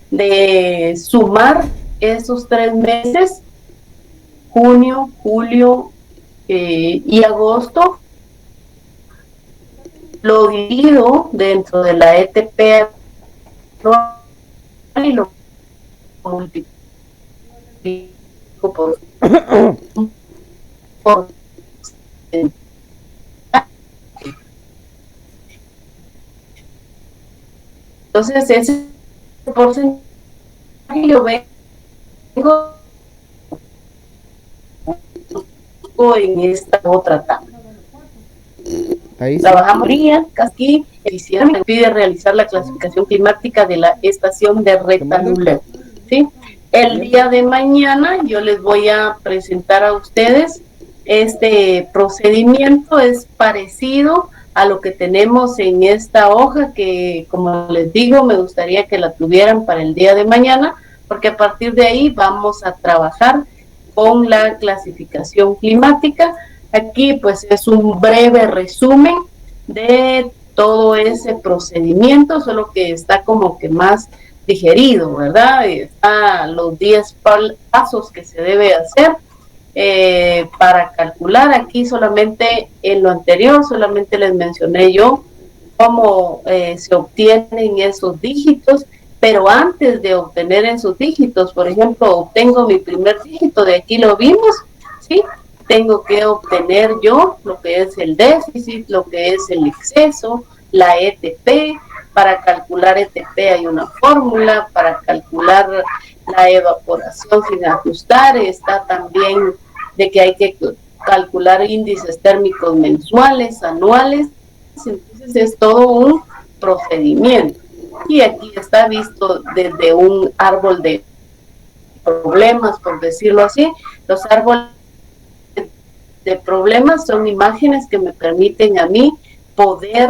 de sumar esos 3 meses, junio, julio y agosto, lo divido dentro de la ETP y lo multiplico por entonces ese porcentaje lo vengo en esta otra tabla. Ahí sí. Trabajamos aquí, me pide realizar la clasificación climática de la estación de rectangular, ¿sí? El día de mañana yo les voy a presentar a ustedes este procedimiento, es parecido a lo que tenemos en esta hoja que, como les digo, me gustaría que la tuvieran para el día de mañana, porque a partir de ahí vamos a trabajar con la clasificación climática. Aquí pues es un breve resumen de todo ese procedimiento, solo que está como que más digerido, ¿verdad? Está los 10 pasos que se debe hacer para calcular. Aquí solamente en lo anterior, solamente les mencioné yo cómo se obtienen esos dígitos, pero antes de obtener esos dígitos, por ejemplo, obtengo mi primer dígito, de aquí lo vimos, ¿sí? Tengo que obtener yo lo que es el déficit, lo que es el exceso, la ETP. Para calcular ETP hay una fórmula, para calcular la evaporación sin ajustar, está también de que hay que calcular índices térmicos mensuales, anuales, entonces es todo un procedimiento. Y aquí está visto desde un árbol de problemas, por decirlo así. Los árboles de problemas son imágenes que me permiten a mí poder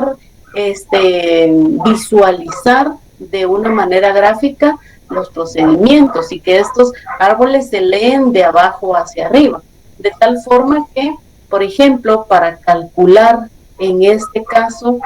visualizar de una manera gráfica los procedimientos y que estos árboles se leen de abajo hacia arriba, de tal forma que, por ejemplo, para calcular en este caso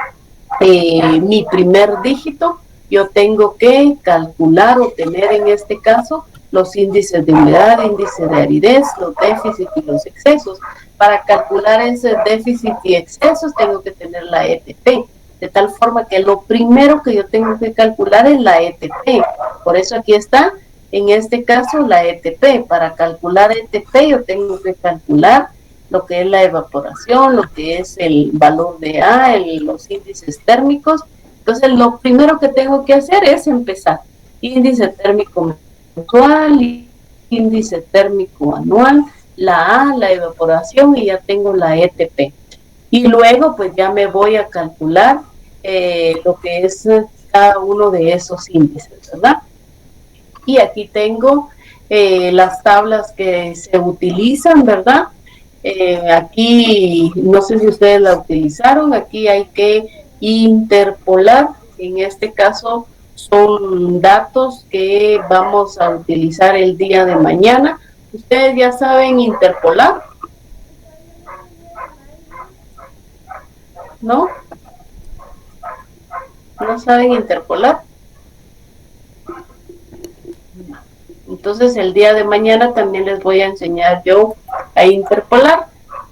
mi primer dígito, yo tengo que calcular o tener en este caso los índices de humedad, índice de aridez, los déficits y los excesos. Para calcular ese déficit y excesos tengo que tener la ETP, de tal forma que lo primero que yo tengo que calcular es la ETP. Por eso aquí está, en este caso, la ETP. Para calcular ETP yo tengo que calcular lo que es la evaporación, lo que es el valor de A, los índices térmicos. Entonces, lo primero que tengo que hacer es empezar. Índice térmico mensual, índice térmico anual, la A, la evaporación y ya tengo la ETP. Y luego, pues ya me voy a calcular lo que es cada uno de esos índices, ¿verdad? Y aquí tengo las tablas que se utilizan, ¿verdad? Aquí, no sé si ustedes la utilizaron, aquí hay que interpolar, en este caso son datos que vamos a utilizar el día de mañana. ¿Ustedes ya saben interpolar? ¿No? ¿No saben interpolar? Entonces el día de mañana también les voy a enseñar yo a interpolar.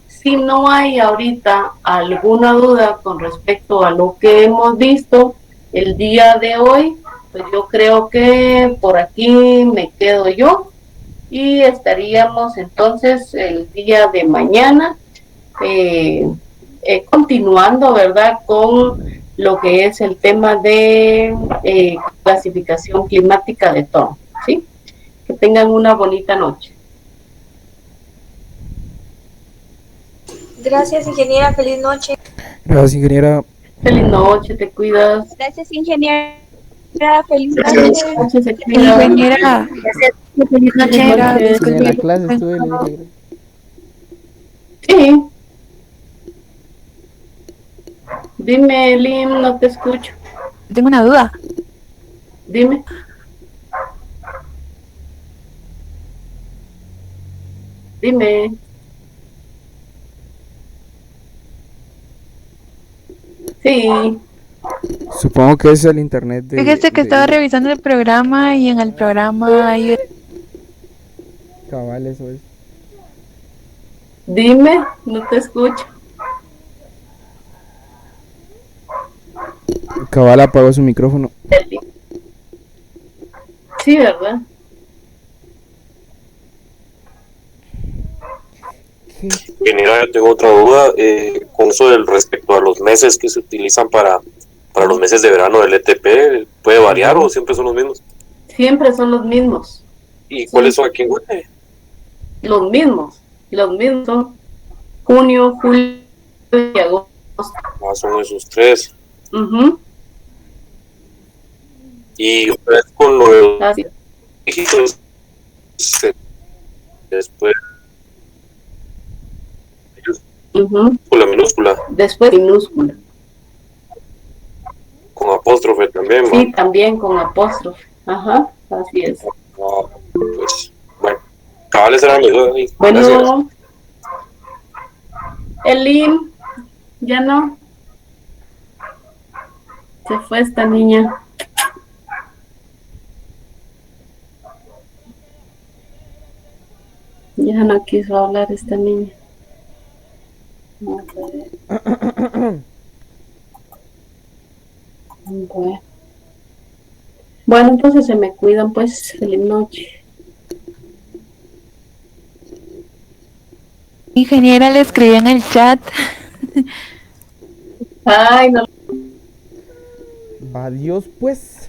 Si no hay ahorita alguna duda con respecto a lo que hemos visto el día de hoy, pues yo creo que por aquí me quedo yo y estaríamos entonces el día de mañana continuando, ¿verdad?, con lo que es el tema de clasificación climática de todo, ¿sí? Que tengan una bonita noche. Gracias, ingeniera. Feliz noche. Gracias, ingeniera. Feliz noche, te cuidas. Gracias, ingeniera. Feliz Feliz noche. noche, se cuidan. Ingeniera, Feliz ingeniera, noche. Sí, en la disculpe. clase estuve, le dije. Sí. Dime, Lim, no te escucho. Tengo una duda. Dime. Dime. Sí. Supongo que es el internet de... Fíjese que estaba revisando el programa y en el programa hay... Cabal, eso es. Dime, no te escucho. Cabal apagó su micrófono. Sí, ¿verdad? Ingeniera, yo tengo otra duda con eso respecto a los meses que se utilizan para los meses de verano del ETP. ¿Puede variar o siempre son los mismos? Siempre son los mismos. ¿Y cuáles son aquí en Guate? Los mismos son junio, julio y agosto. Ah, son esos tres. Uh-huh. Y otra vez con lo de los Así es. dígitos, después Uh-huh. con la minúscula, Después minúscula. con apóstrofe también. Sí, también con apóstrofe. Ajá, así es. Pues, bueno, cabales eran mis dudas. Gracias. Bueno, Elin, ya no. Se fue esta niña. Ya no quiso hablar esta niña. Vamos a ver. Bueno, entonces se me cuidan, pues. Feliz noche. Ingeniera, le escribí en el chat. Ay, no. Va Dios, pues.